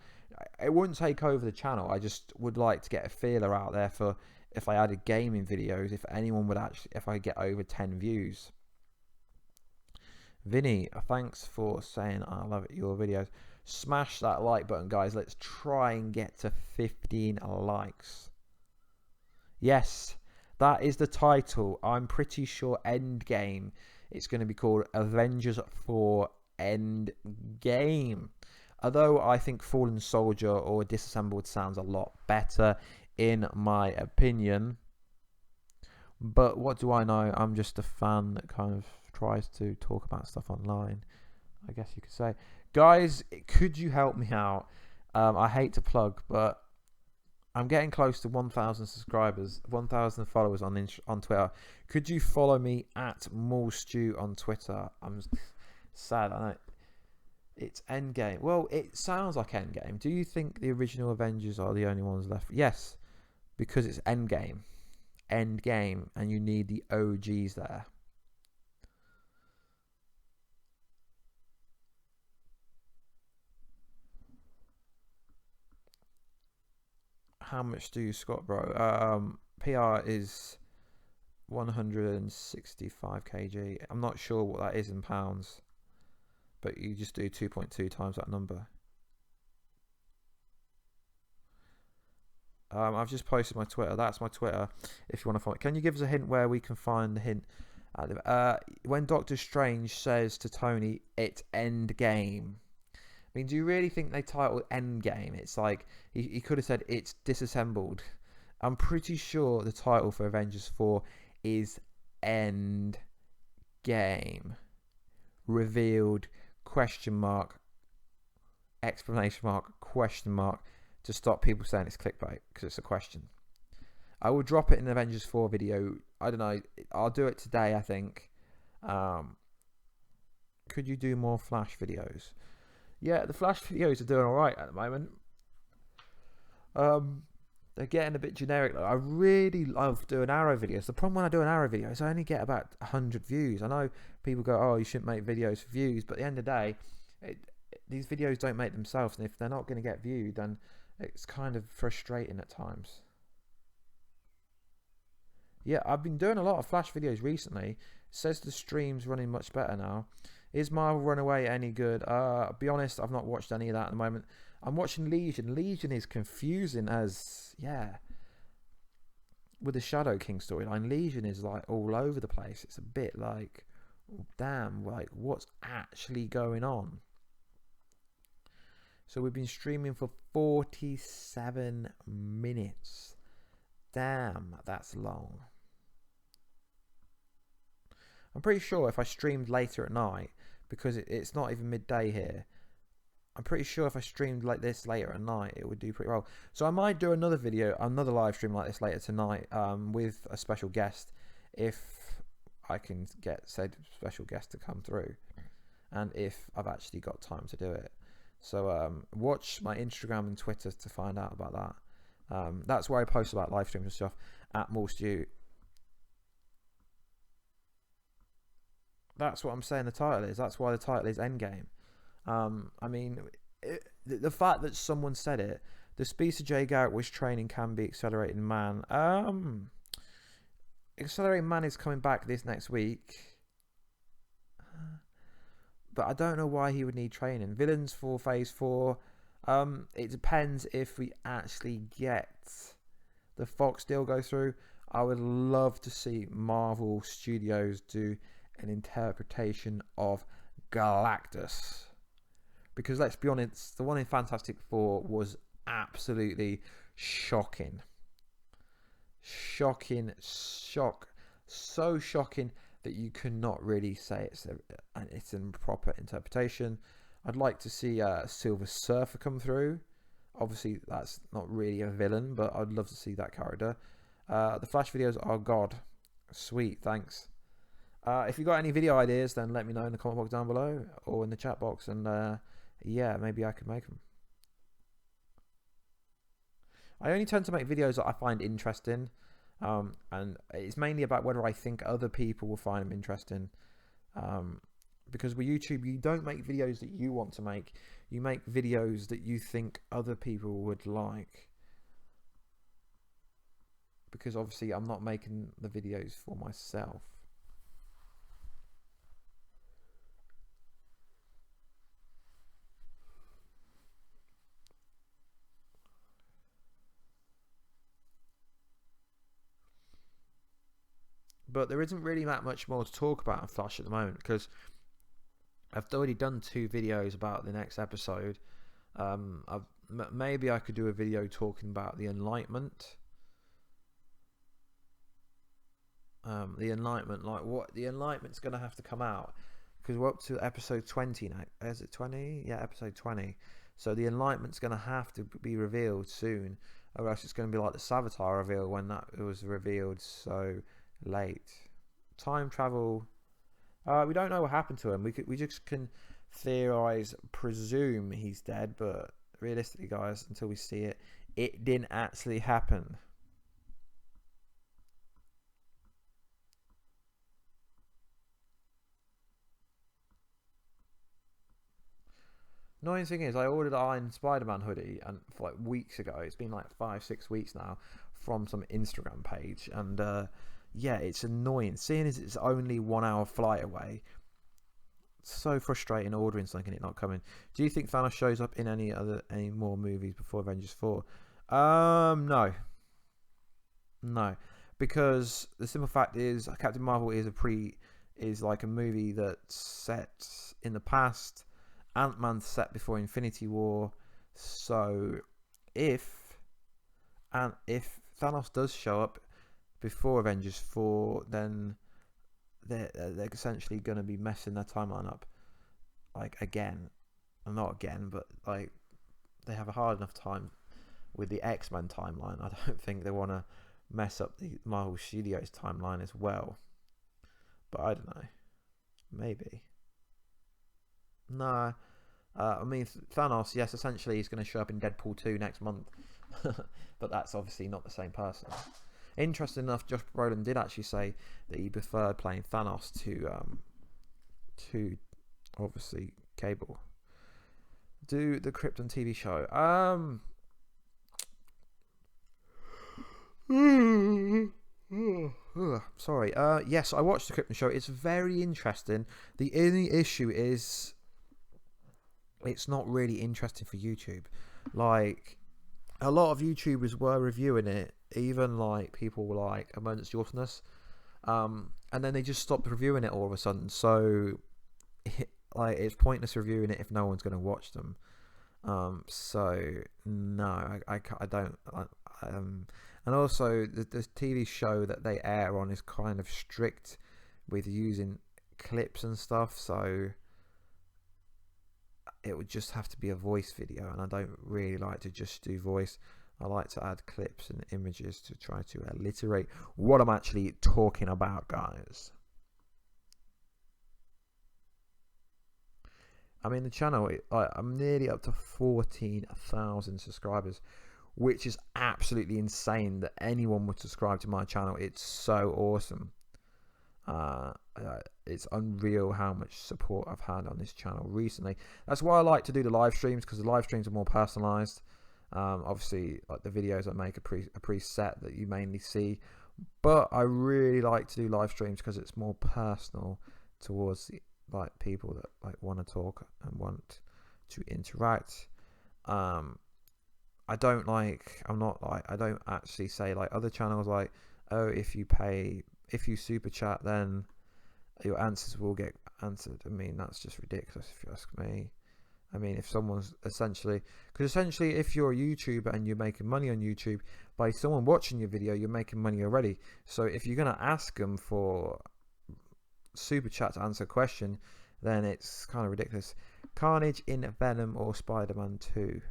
It wouldn't take over the channel. I just would like to get a feeler out there for, if I added gaming videos, if anyone would actually, if I get over 10 views. Vinny, thanks for saying I love your videos. Smash that like button, guys. Let's try and get to 15 likes. Yes, that is the title. I'm pretty sure Endgame. It's going to be called Avengers 4 Endgame. Although I think Fallen Soldier or Disassembled sounds a lot better, in my opinion. But what do I know? I'm just a fan that kind of tries to talk about stuff online, I guess you could say. Guys, could you help me out? I hate to plug, but I'm getting close to 1,000 subscribers, 1,000 followers on Twitter. Could you follow me at Warstu on Twitter? I'm sad, I know. It's Endgame. Well, it sounds like Endgame. Do you think the original Avengers are the only ones left? Yes, because it's Endgame. Endgame, and you need the OGs there. How much do you squat, bro? PR is 165 kg. I'm not sure what that is in pounds, but you just do 2.2 times that number. I've just posted my Twitter. That's my Twitter. If you want to find, can you give us a hint where we can find the hint? When Doctor Strange says to Tony, "It's End Game." I mean, do you really think they titled End Game? It's like he could have said it's disassembled. I'm pretty sure the title for Avengers 4 is End Game. Revealed, question mark, explanation mark, question mark, to stop people saying it's clickbait, because it's a question. I will drop it in the Avengers 4 video. I don't know. I'll do it today, I think. Could you do more Flash videos? Yeah, the Flash videos are doing alright at the moment. They're getting a bit generic. I really love doing Arrow videos. The problem when I do an Arrow video is I only get about 100 views. I know people go, "Oh, you shouldn't make videos for views," but at the end of the day, these videos don't make themselves, and if they're not going to get viewed, then it's kind of frustrating at times. Yeah, I've been doing a lot of Flash videos recently. It says the stream's running much better now. Is Marvel Runaway any good? I'll be honest, I've not watched any of that at the moment. I'm watching Legion. Legion is confusing as, yeah. With the Shadow King storyline, Legion is like all over the place. It's a bit like, damn, like what's actually going on? So we've been streaming for 47 minutes. Damn, that's long. I'm pretty sure if I streamed later at night, because it's not even midday here, I'm pretty sure if I streamed like this later at night, it would do pretty well. So I might do another video, another live stream like this later tonight, with a special guest, if I can get said special guest to come through, and if I've actually got time to do it. So watch my Instagram and Twitter to find out about that. That's where I post about live streams and stuff, at Warstu. That's what I'm saying the title is. That's why the title is Endgame. I mean, the fact that someone said it, the speed of Jay Garrick was training can be Accelerating Man. Accelerating Man is coming back this next week. But I don't know why he would need training. Villains for Phase 4. It depends if we actually get the Fox deal go through. I would love to see Marvel Studios do an interpretation of Galactus. Because let's be honest, the one in Fantastic Four was absolutely shocking. So shocking that you cannot really say it's an improper interpretation. I'd like to see Silver Surfer come through. Obviously, that's not really a villain, but I'd love to see that character. The Flash videos are God. Sweet, thanks. If you got any video ideas, then let me know in the comment box down below or in the chat box, and yeah, maybe I could make them. I only tend to make videos that I find interesting, and it's mainly about whether I think other people will find them interesting. Because with YouTube, you don't make videos that you want to make. You make videos that you think other people would like. Because obviously I'm not making the videos for myself. But there isn't really that much more to talk about in Flash at the moment, because I've already done 2 videos about the next episode. Maybe I could do a video talking about the Enlightenment. The Enlightenment, like what the Enlightenment's going to have to come out, because we're up to episode 20 now. Is it 20? Yeah, episode 20. So the Enlightenment's going to have to be revealed soon, or else it's going to be like the Savitar reveal when that was revealed so late. Time travel, we don't know what happened to him. We just can theorize, presume he's dead, but realistically, guys, until we see it, it didn't actually happen. Annoying thing is, I ordered an Iron Spider-Man hoodie and for like weeks ago. It's been like 5-6 weeks now from some Instagram page, and yeah, it's annoying. Seeing as it's only 1 hour flight away, it's so frustrating ordering something and it not coming. Do you think Thanos shows up in any more movies before Avengers 4? No, because the simple fact is, Captain Marvel is like a movie that's set in the past. Ant-Man's set before Infinity War, so if Thanos does show up before Avengers 4, then they're essentially going to be messing their timeline up, like again, well, not again, but like they have a hard enough time with the X-Men timeline. I don't think they want to mess up the Marvel Studios timeline as well, but I don't know, maybe. No, I mean Thanos. Yes, essentially he's going to show up in Deadpool 2 next month, but that's obviously not the same person. Interesting enough, Josh Brolin did actually say that he preferred playing Thanos to obviously Cable. Do the Krypton TV show. Sorry. Yes, I watched the Krypton show. It's very interesting. The only issue is it's not really interesting for YouTube. Like, a lot of YouTubers were reviewing it, even like people like Emergency Awesomeness, and then they just stopped reviewing it all of a sudden. So like it's pointless reviewing it if no one's going to watch them. So no, I don't. And also the TV show that they air on is kind of strict with using clips and stuff, so it would just have to be a voice video, and I don't really like to just do voice. I like to add clips and images to try to alliterate what I'm actually talking about, guys. I mean, the channel, I'm nearly up to 14,000 subscribers, which is absolutely insane that anyone would subscribe to my channel. It's so awesome. It's unreal how much support I've had on this channel recently. That's why I like to do the live streams, because the live streams are more personalized. Obviously, like the videos I make are preset that you mainly see, but I really like to do live streams because it's more personal towards the like people that like want to talk and want to interact. I don't actually say like other channels like, oh, if you super chat, then your answers will get answered. I mean, that's just ridiculous if you ask me. I mean, if someone's essentially if you're a YouTuber and you're making money on YouTube, by someone watching your video, you're making money already. So if you're going to ask them for super chat to answer a question, then it's kind of ridiculous. Carnage in Venom or Spider-Man 2?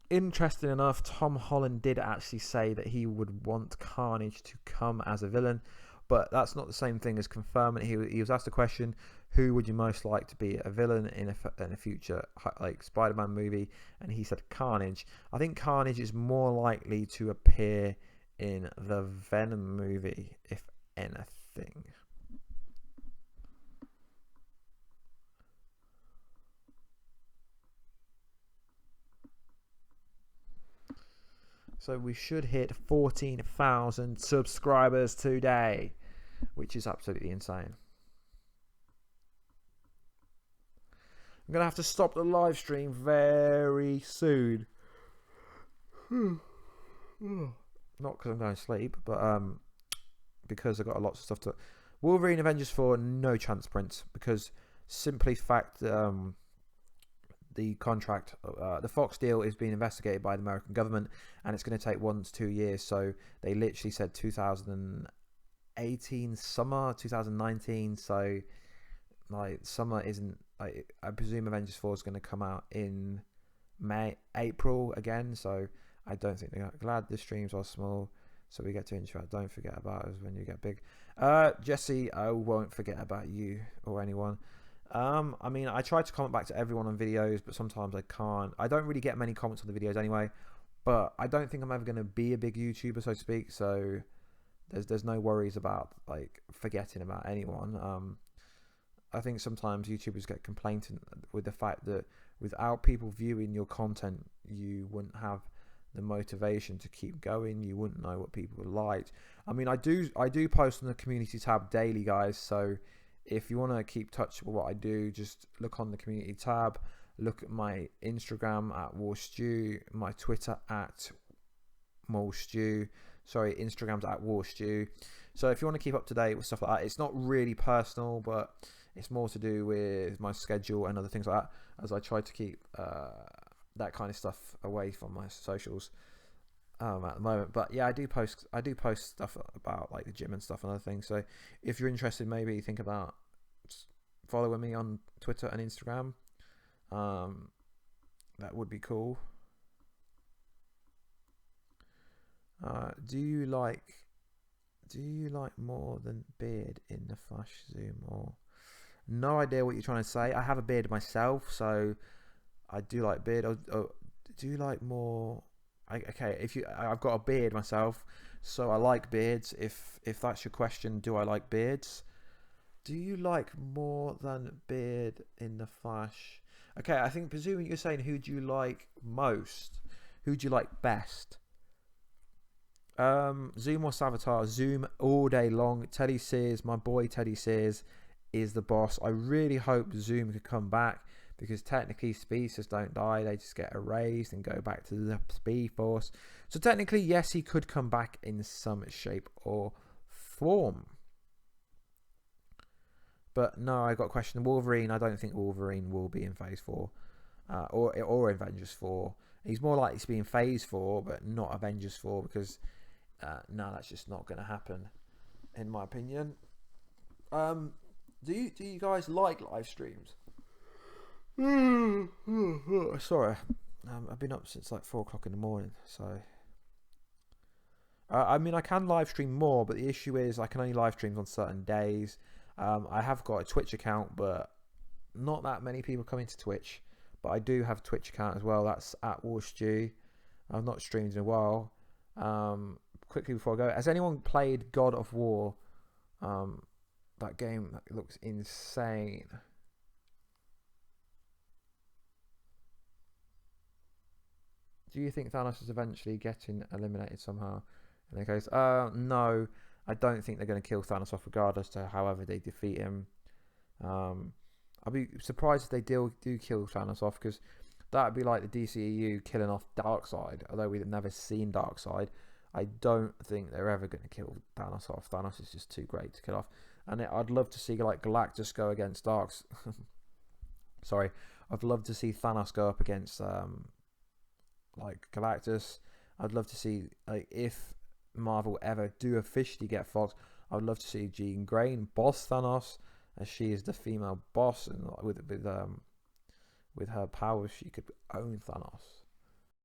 Interesting enough, Tom Holland did actually say that he would want Carnage to come as a villain, but that's not the same thing as confirming. He was asked a question, who would you most like to be a villain in a future like Spider-Man movie, and he said Carnage. I think Carnage is more likely to appear in the Venom movie, if anything. So we should hit 14,000 subscribers today, which is absolutely insane. I'm going to have to stop the live stream very soon. Not because I'm going to sleep, but because I've got lots of stuff to... Wolverine Avengers 4, no chance, Prince, because simply fact... the contract, the Fox deal is being investigated by the American government, and it's going to take 1 to 2 years. So they literally said 2018 summer, 2019. So like summer isn't. I presume Avengers 4 is going to come out in April again. So I don't think they're glad the streams are small, so we get to interact. Don't forget about us when you get big. Jesse, I won't forget about you or anyone. I mean, I try to comment back to everyone on videos, but sometimes I can't. I don't really get many comments on the videos anyway, but I don't think I'm ever going to be a big YouTuber, so to speak, so there's no worries about like forgetting about anyone. I think sometimes YouTubers get complacent with the fact that without people viewing your content, you wouldn't have the motivation to keep going. You wouldn't know what people liked. I mean, I do post on the community tab daily, guys. So if you want to keep touch with what I do, just look on the community tab. Look at my Instagram at Warstu, my Twitter at Warstu. Sorry, Instagram's at Warstu. So if you want to keep up to date with stuff like that, it's not really personal, but it's more to do with my schedule and other things like that, as I try to keep that kind of stuff away from my socials at the moment. But yeah, I do post stuff about like the gym and stuff and other things. So if you're interested, maybe think about following me on Twitter and Instagram. That would be cool. Do you like more than beard in the flash, Zoom? Or no idea what you're trying to say. I have a beard myself, so I do like beard. Do you like more? Okay, I've got a beard myself, so I like beards. If that's your question, do I like beards? Do you like more than beard in the flash? Okay, I think presuming you're saying who do you like most? Who do you like best? Zoom or Savatar? Zoom all day long. Teddy Sears, my boy Teddy Sears, is the boss. I really hope Zoom could come back, because technically speedsters don't die, they just get erased and go back to the Speed Force. So technically, yes, he could come back in some shape or form. But no, I got a question. Wolverine, I don't think Wolverine will be in Phase 4 or Avengers 4. He's more likely to be in Phase 4, but not Avengers 4, because no, that's just not going to happen, in my opinion. Do you guys like live streams? Sorry, I've been up since like 4 o'clock in the morning, so I mean, I can live stream more, but the issue is I can only live stream on certain days. I have got a Twitch account, but not that many people come into Twitch. But I do have a Twitch account as well. That's at Warstu. I've not streamed in a while. Quickly before I go, has anyone played God of War? That game that looks insane. Do you think Thanos is eventually getting eliminated somehow? And they goes, no, I don't think they're going to kill Thanos off, regardless to however they defeat him. I'll be surprised if they do kill Thanos off, because that would be like the DCEU killing off Darkseid. Although we've never seen Darkseid, I don't think they're ever going to kill Thanos off. Thanos is just too great to kill off. And I'd love to see like Galactus go against Sorry, I'd love to see Thanos go up against like Galactus. I'd love to see, like, if Marvel ever do officially get Fox, I would love to see Jean Grey boss Thanos, as she is the female boss, and with her powers she could own Thanos.